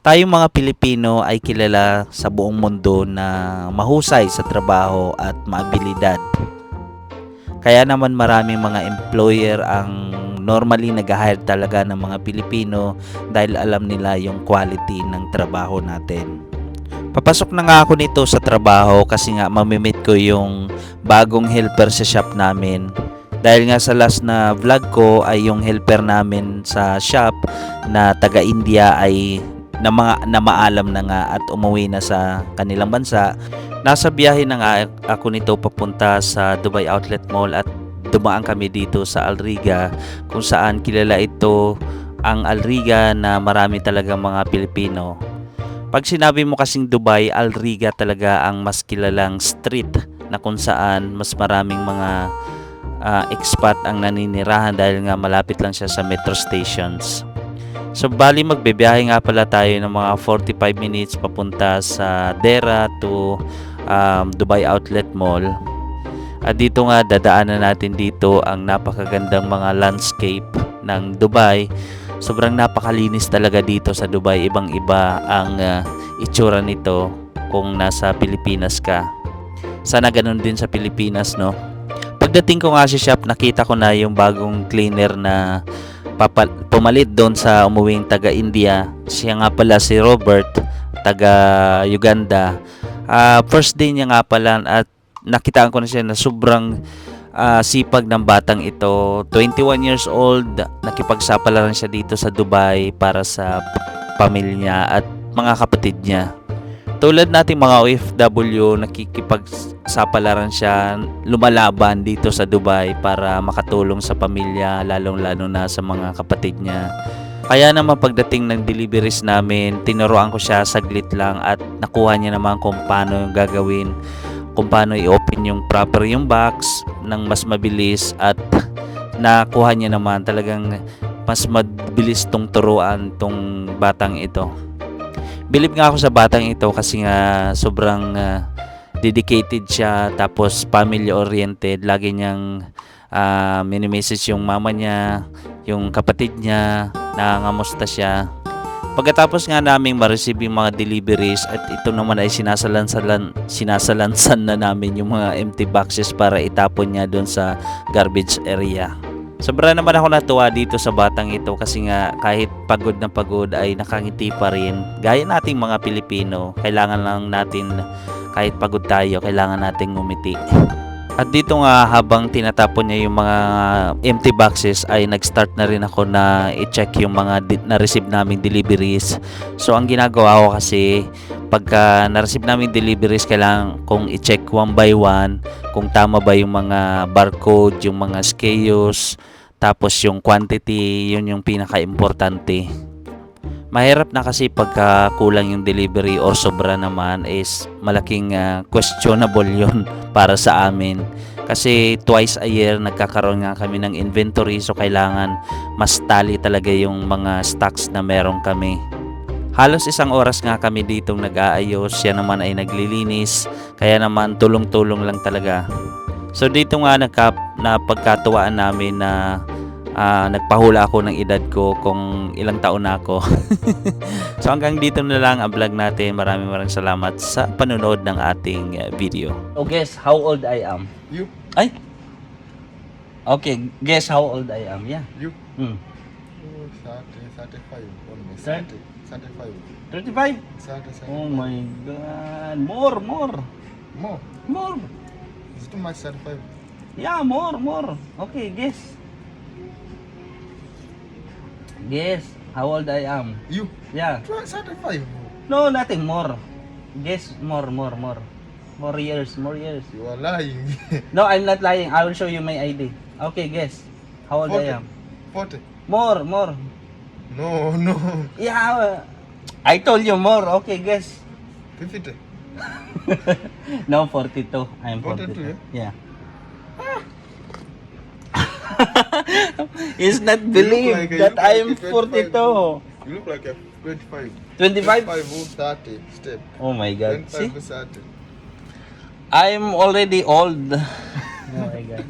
Tayong mga Pilipino ay kilala sa buong mundo na mahusay sa trabaho at maabilidad. Kaya naman maraming mga employer ang normally nag-hire talaga ng mga Pilipino dahil alam nila yung quality ng trabaho natin. Papasok na nga ako nito sa trabaho kasi nga mamimit ko yung bagong helper sa shop namin. Dahil nga sa last na vlog ko ay yung helper namin sa shop na taga-India ay namaalam na nga at umuwi na sa kanilang bansa. Nasa biyahe na nga ako nito papunta sa Dubai Outlet Mall at dumaan kami dito sa Al Riga kung saan kilala ito ang Al Riga na marami talaga mga Pilipino. Pag sinabi mo kasing Dubai, Al Riga talaga ang mas kilalang street na kung saan mas maraming mga expat ang naninirahan dahil nga malapit lang siya sa metro stations. So bali magbibiyahe nga pala tayo ng mga 45 minutes papunta sa Dera to Dubai Outlet Mall. At dito nga dadaanan natin dito ang napakagandang mga landscape ng Dubai. Sobrang napakalinis talaga dito sa Dubai. Ibang-iba ang itsura nito kung nasa Pilipinas ka. Sana ganun din sa Pilipinas, no? Pagdating ko nga sa shop, nakita ko na yung bagong cleaner na pumalit doon sa umuwing taga-India. Siya nga pala si Robert, taga-Uganda. First day niya nga pala at nakitaan ko na siya na sobrang sipag ng batang ito. 21 years old, nakipagsapalaran siya dito sa Dubai para sa pamilya at mga kapatid niya. Tulad nating mga OFW, nakikipagsapalaran siya, lumalaban dito sa Dubai para makatulong sa pamilya, lalong-lalo na sa mga kapatid niya. Kaya naman pagdating ng deliveries namin, tinuruan ko siya saglit lang at nakuha niya naman kung paano yung gagawin, kung paano i-open yung proper yung box ng mas mabilis at nakuha niya naman talagang mas mabilis tong turuan tong batang ito. Bilib nga ako sa batang ito kasi nga sobrang dedicated siya, tapos family oriented. Lagi niyang mini-message yung mama niya, yung kapatid niya, nangangamusta siya. Pagkatapos nga naming ma-receive yung mga deliveries at ito naman ay sinasalansan na namin yung mga empty boxes para itapon niya doon sa garbage area. Sobra naman ako natuwa dito sa batang ito kasi nga kahit pagod na pagod ay nakangiti pa rin. Gaya nating mga Pilipino, kailangan lang natin, kahit pagod tayo, kailangan nating ngumiti. At dito nga habang tinatapon niya yung mga empty boxes ay nag-start na rin ako na i-check yung mga na-receive naming deliveries. So ang ginagawa ko kasi pagka na-receive naming deliveries, kailangan kong i-check one by one kung tama ba yung mga barcode, yung mga SKUs, tapos yung quantity, yun yung pinaka-importante. Mahirap na kasi pagka kulang yung delivery or sobra naman is malaking questionable yun para sa amin. Kasi twice a year nagkakaroon nga kami ng inventory, so kailangan mas tali talaga yung mga stocks na meron kami. Halos isang oras nga kami ditong nag-aayos, siya naman ay naglilinis, kaya naman tulong-tulong lang talaga. So dito nga napagkatuwaan namin na nagpahula ako ng edad ko kung ilang taon na ako. So hanggang dito na lang ang vlog natin. Maraming salamat sa panonood ng ating video. So guess how old I am? You. Ay? Okay, guess how old I am. Yeah. You. 35 only. 35. 35? 35. Oh my God. More. More. Is it too much 35? Yeah, more. Okay, guess. Guess how old I am. You. Yeah. 35. No, nothing more. Guess more. More years. You are lying. No, I'm not lying. I will show you my ID. Okay, guess how old 40. I am. 40. More. No. Yeah, I told you more. Okay, guess. 50. No, 42. I'm 42, 42. Yeah. It's not believe that I'm 42. You look like a 25. 25? 25 or 30. Step. Oh my God. 25 See? to 30. I'm already old. Oh my God.